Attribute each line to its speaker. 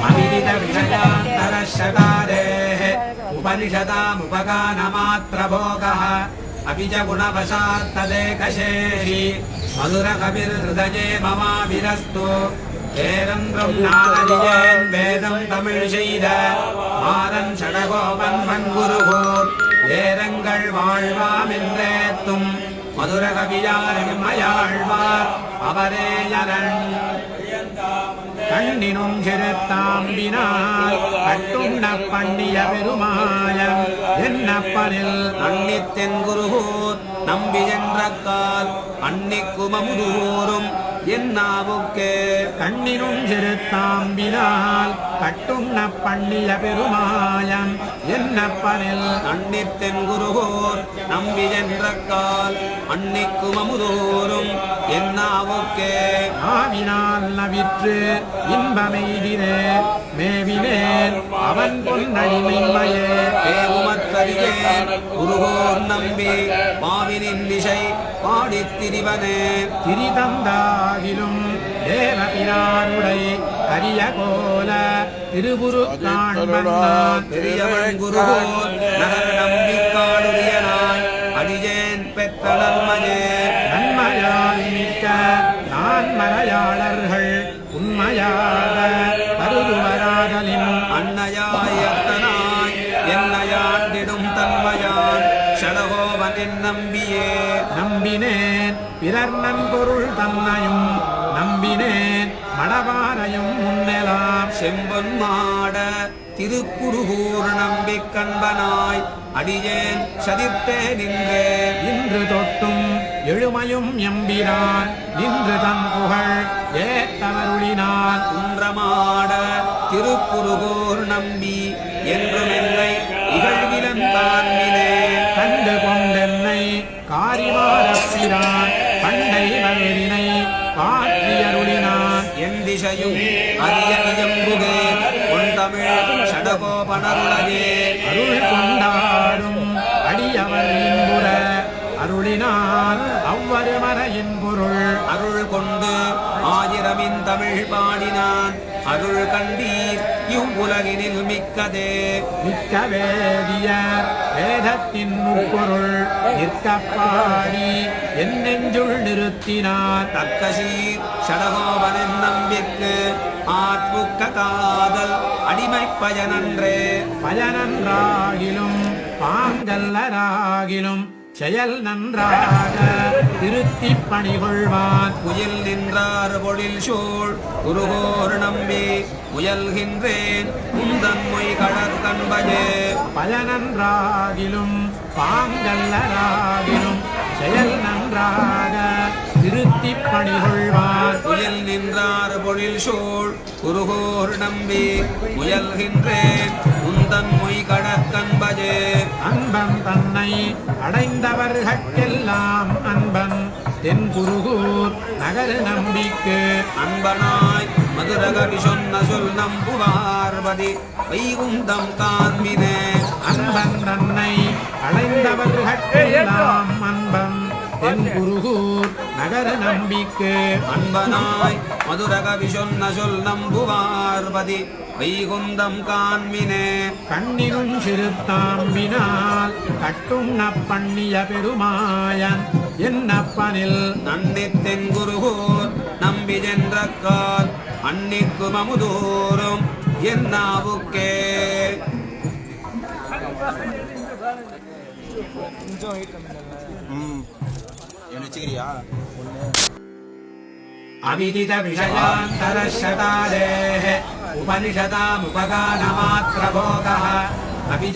Speaker 1: अविदित विषयान्तरशतादेः उपनिषदामुपगानमात्रभोगः अपि च गुणवशात् तदेकशेषि मधुरकविर्हृदये ममाविरस्तु ஏரன்றும் நாளறியேன் வேதம் தமிழ் செய்த மாறன் சடகோபன் மண்குருகோர் ஏரங்கள் வாழ்வாமென்றேத்தும் மதுர கவியாரையும் அயாழ்வார் அவரே யரன் கண்ணினும் சிறுத்தாம்பினால் கட்டுண்ண பண்ணிய பெருமாயம் என்னப்பனில் அன்னித்தென் குருகூர் நம்பி என்ற கால் அன்னிக்குமமுதூரும் என்னாவுக்கே கண்ணினும் சிறுத்தாம்பினால் கட்டுண்ண பண்ணிய பெருமாயம் என்னப்பனில் அன்னித்தென் குருகூர் நம்பி என்ற கால் அன்னிக்குமமுதூரும் என்னாவுக்கே ஆவினால் நவிற்று இன்பமெய்தினே மேவினேன் அவன் பொன்னடிமையே தேவுமற்றறியேன் குருகோர் நம்பி மாவினின் திசை பாடித் திரிவனே திரிதந்தாகிலும் தேவபிரானுடை கரிய கோல திருபுரு காண்பன் பெரியவன் குருகோர் நகர் நம்பி காடுரியனாய் அடியேன் பெற்ற நன்மையே நன்மையால் மிக்க நான் மலையாளர்கள் உண்மையாக கருதுவராதலின் அன்னையாய் அத்தனாய் என்னையாண்டிடும் தன்மையான் ஷடகோபனின் நம்பியே நம்பினேன் பிறர் நன்பொருள் தன்னையும் நம்பினேன் மணவாரையும் முன்னெலாம் செம்பொன் மாட திருக்குருகூர் நம்பி கண்பனாய் அடியேன் சதிர்த்தே நின்றே இன்று தொட்டும் எழுமையும் எம்பினான் நின்று தன் புகழ் ஏத்தவருளினான் குன்றமாட திருக்குருகூர் நம்பி என்றும் என்னை இகழ்விலன் காண்பினே கண்டு கொண்டென்னை காரிமாரப்பிரான் பண்டை வல்வினை பாற்றியருளினான் என் திசையும் அரிய இயம்புகே பொன்தமிழ் ஷடகோபனருளையே அருள் கொண்டாடும் அடியவர் இன்புற அருளினான் அவ்வரு மறையின் பொருள் அருள் கொண்டு ஆயிரமின் தமிழ் பாடினான் அருள் கண்டீர் இவ்வுலகினில் மிக்கதே மிக்க வேதியர் வேதத்தின் முப்பொருள் நிற்க பாடி என் நெஞ்சுள் நிறுத்தினார் தக்கசீர் ஷடகோபனின் நம்பிக்கு ஆட்புக்க காதல் அடிமை பயனன்றே பயனன்றாகிலும் பாங்கல்லராகிலும் செயல் நன்றாக திருத்தி பணிகொள்வான் புயல் நின்றார் பொழில் சூழ் குருகோர் நம்பி முயல்கின்றேன் உந்தன் மொய் கடற்கண்பயே பயனன்றாகிலும் பாங்கல்லராகிலும் செயல் நன்றாக திருத்தி பணிகொள்வான் புயல் நின்றார் பொழில் சூழ் குருகோர் நம்பி முயல்கின்றேன் உந்தன் மொய் கடற்கண்பயே அன்பன் தன்னை அடைந்தவர்கெல்லாம் அன்பன் தென் குருகூர் நகர் நம்பிக்கு அன்பனாய் மதுரகவி சொன்ன சொல் நம்புவார்பதி வைகுந்தம் காண்பினே அன்பன் தன்னை அடைந்தவர்கெல்லாம் அன்பன் தென் குருகூர் நகர நம்பிக்கு அன்பனாய் மதுரகவி சொன்ன சொல் நம்புவார்பதி வைகுந்தம் காண்பினே கண்ணினும் சிறுத்தாம்பினால் கட்டுண்ண பண்ணிய பெருமாயன் என்னப்பனில் நன்னித்தென் குருகூர் நம்பி சென்ற கால் அன்னிக்கும் அமுதூரும் என்னாவுக்கே अविदित विषयान्तरशतादेः उपनिषदामुपगानमात्रभोगः अपि च